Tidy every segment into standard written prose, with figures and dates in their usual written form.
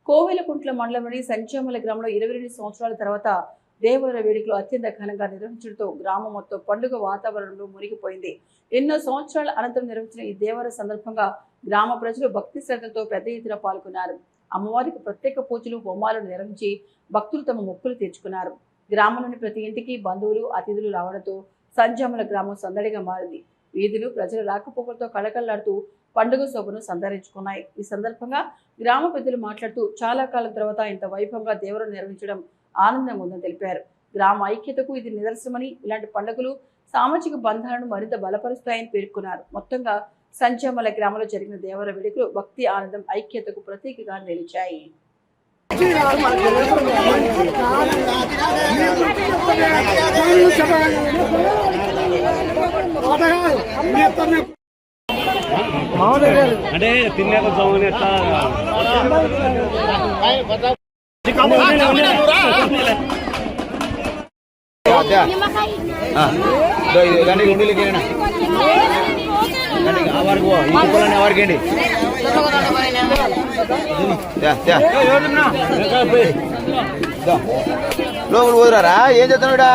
కోవెలకుంట్ల మండలంలోని సంచామల గ్రామంలో 22 సంవత్సరాల తర్వాత దేవర వేడుకలు అత్యంత ఘనంగా నిర్వహించడంతో గ్రామం మొత్తం పండుగ వాతావరణంలో మునిగిపోయింది. ఎన్నో సంవత్సరాల అనంతరం నిర్వహించిన ఈ దేవర సందర్భంగా గ్రామ ప్రజలు భక్తి శ్రద్ధలతో పెద్ద ఎత్తున పాల్గొన్నారు. అమ్మవారికి ప్రత్యేక పూజలు, హోమాలను నిర్వహించి భక్తులు తమ మొక్కులు తీర్చుకున్నారు. గ్రామంలోని ప్రతి ఇంటికి బంధువులు, అతిథులు రావడంతో సంచామల గ్రామం సందడిగా మారింది. వీధులు ప్రజల రాకపోకలతో కళకళలాడుతూ పండుగ శోభను సంతరించుకున్నాయి. ఈ సందర్భంగా గ్రామ పెద్దలు మాట్లాడుతూ చాలా కాలం తర్వాత ఇంత వైభవంగా దేవరం నిర్వహించడం ఆనందంగా ఉందని తెలిపారు. గ్రామ ఐక్యతకు ఇది నిదర్శనమని, ఇలాంటి పండుగలు సామాజిక బంధాలను మరింత బలపరుస్తాయని పేర్కొన్నారు. మొత్తంగా సంచామల గ్రామంలో జరిగిన దేవర వేడుకలు భక్తి, ఆనందం, ఐక్యతకు ప్రతీకగా నిలిచాయి. అంటే తిన్నాక లోపల పోదురా ఏం చేస్తాడా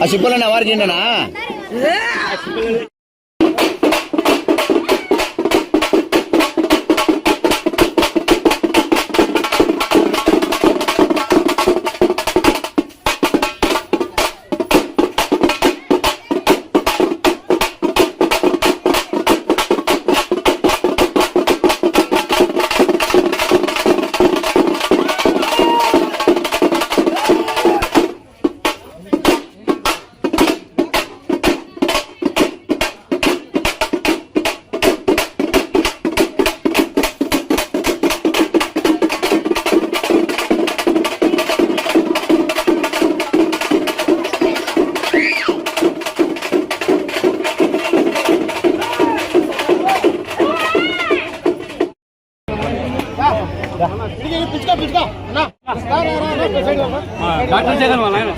ఆ సిప్పులన్నా వారికి ఏంటనా డాక్టర్ జగన్ వాళ్ళ ఆయన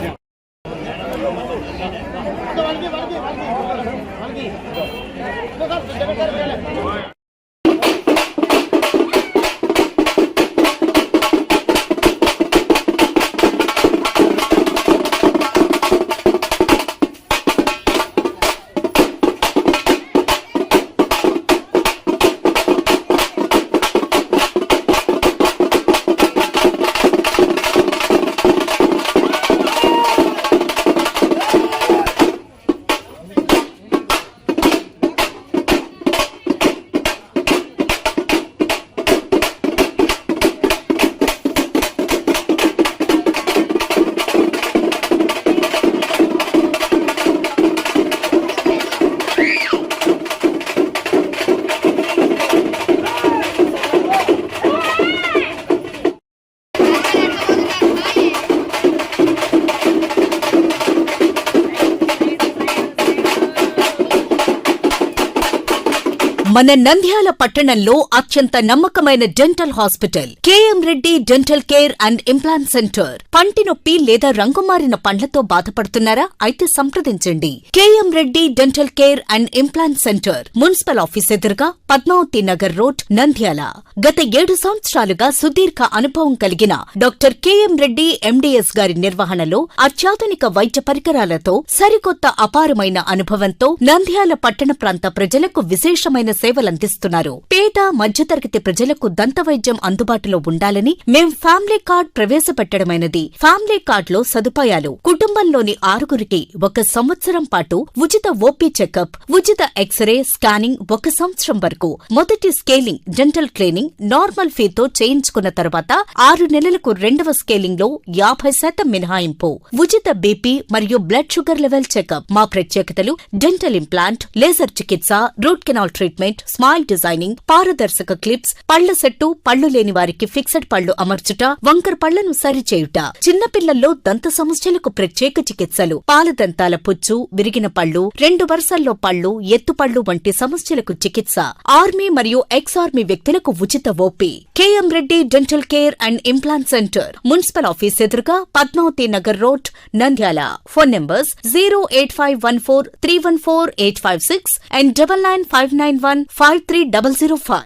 మన నంద్యాల పట్టణంలో అత్యంత నమ్మకమైన dental hospital KM Reddy dental care and implant centre. పంటి నొప్పి లేదా రంగుమారిన పండ్లతో బాధపడుతున్నారా? అయితే సంప్రదించండి. KM Reddy dental care and implant centre, municipal office ఎదురుగా, పద్మావతి నగర్ రోడ్, నంద్యాల. గత 7 సంవత్సరాలుగా సుదీర్ఘ అనుభవం కలిగిన డాక్టర్ కేఎం రెడ్డి ఎండీఎస్ గారి నిర్వహణలో అత్యాధునిక వైద్య పరికరాలతో, సరికొత్త అపారమైన అనుభవంతో నంద్యాల పట్టణ ప్రాంత ప్రజలకు విశేషమైన సేవలందిస్తున్నారు. పేద, మధ్యతరగతి ప్రజలకు దంతవైద్యం అందుబాటులో ఉండాలని మేం ఫ్యామిలీ కార్డ్ ప్రవేశపెట్టడమైనది. ఫ్యామిలీ కార్డులో సదుపాయాలు: కుటుంబంలోని 6గురికి 1 సంవత్సరం పాటు ఉచిత ఓపీ చెకప్, ఉచిత ఎక్స్రే, స్కానింగ్ 1 సంవత్సరం వరకు, మొదటి స్కేలింగ్, డెంటల్ క్లీనింగ్ నార్మల్ ఫీతో చేయించుకున్న తర్వాత 6 నెలలకు 2వ స్కేలింగ్ లో 50% మినహాయింపు, ఉచిత బీపీ మరియు బ్లడ్ షుగర్ లెవెల్ చెకప్. మా ప్రత్యేకతలు: డెంటల్ ఇంప్లాంట్, లేజర్ చికిత్స, root canal treatment, treatment, smile designing, పారదర్శక క్లిప్స్, పళ్ల సెట్టు, పళ్లు లేని వారికి ఫిక్స్డ్ పళ్లు అమర్చుట, వంకర పళ్లను సరిచేయుట, చిన్నపిల్లల్లో దంత సమస్యలకు ప్రత్యేక చికిత్సలు, పాలదంతాల పుచ్చు, విరిగిన పళ్లు, 2 వరుసల్లో పళ్లు, ఎత్తుపళ్లు వంటి సమస్యలకు చికిత్స, ఆర్మీ మరియు ఎక్స్ ఆర్మీ వ్యక్తులకు ఉచిత OP. KM Reddy dental care and implant centre, municipal office ఎదురుగా, Padmavati Nagar road, Nandyal. Phone numbers 08514314856 and 9959153005.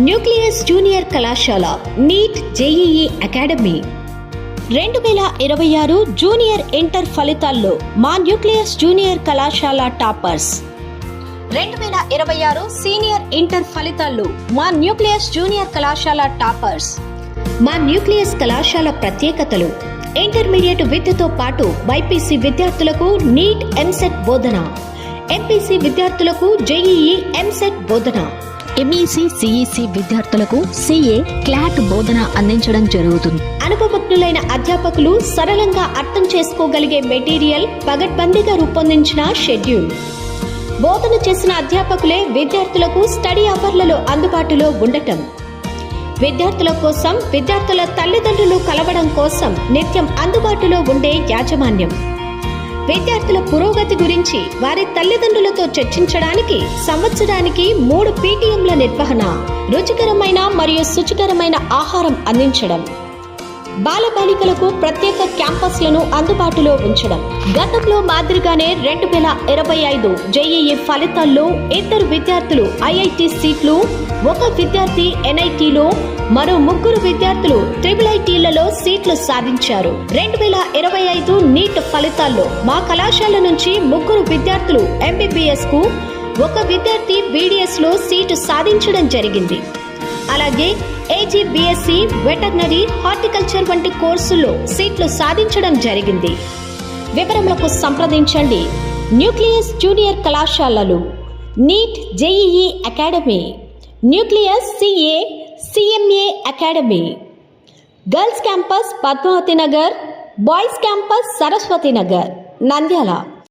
Nucleus junior కళాశాల NEET JEE academy 2026 junior inter ఫలితాల్లో మా న్యూక్లియస్ జూనియర్ కళాశాల టాపర్స్. 2026 సీనియర్ ఇంటర్ ఫలితాల్లో మా న్యూక్లియస్ జూనియర్ కళాశాల టాపర్స్. మా న్యూక్లియస్ కళాశాల ప్రత్యేకతలు: ఇంటర్మీడియట్ విద్యతో పాటు బైపీసీ విద్యార్థులకు నీట్ ఎంసెట్ బోధన, ఎంపీసీ విద్యార్థులకు జేఈఈ ఎంసెట్ బోధన, ఎంఈసీ సిఈసీ విద్యార్థులకు సిఏ క్లాట్ బోధన అందించడం జరుగుతుంది. అనుభవజ్ఞులైన అధ్యాపకులు, సరళంగా అర్థం చేసుకోగలిగే మెటీరియల్, పగడ్బందీగా రూపొందించిన షెడ్యూల్. బోధన చేసిన అధ్యాపకులే విద్యార్థులకు స్టడీ అవర్లలో అందుబాటులో ఉండటం. విద్యార్థుల కోసం, విద్యార్థుల తల్లిదండ్రులు కలవడం కోసం నిత్యం అందుబాటులో ఉండే యాజమాన్యం. విద్యార్థుల పురోగతి గురించి వారి తల్లిదండ్రులతో చర్చించడానికి సంవత్సరానికి 3 పీటీఎంల నిర్వహణ. రుచికరమైన మరియు శుచికరమైన ఆహారం అందించడం. బాలబాలికలకు ప్రత్యేక క్యాంపస్లను అందుబాటులో ఉంచడం. గతంలో మాదిరిగానే 2025 జేఈఈ ఫలితాల్లో 2 విద్యార్థులు ఐఐటి సీట్లు, 1 విద్యార్థి ఎన్ఐటిలో, మరో 3 విద్యార్థులు ట్రిపుల్ఐటీలలో సీట్లు సాధించారు. 2025 నీట్ ఫలితాల్లో మా కళాశాల నుంచి 3 విద్యార్థులు ఎంబీబీఎస్ కు, 1 విద్యార్థి బీడీఎస్ లో సీటు సాధించడం జరిగింది. అలాగే ఏజీ బీఎస్సీ, వెటర్నరీ, హార్టికల్చర్ వంటి కోర్సుల్లో సీట్లు సాధించడం జరిగింది. వివరములకు సంప్రదించండి. న్యూక్లియస్ జూనియర్ కళాశాలలు NEET JEE academy, nucleus CA CMA academy, girls campus Padmavati Nagar, boys campus Saraswati Nagar, Nandyal.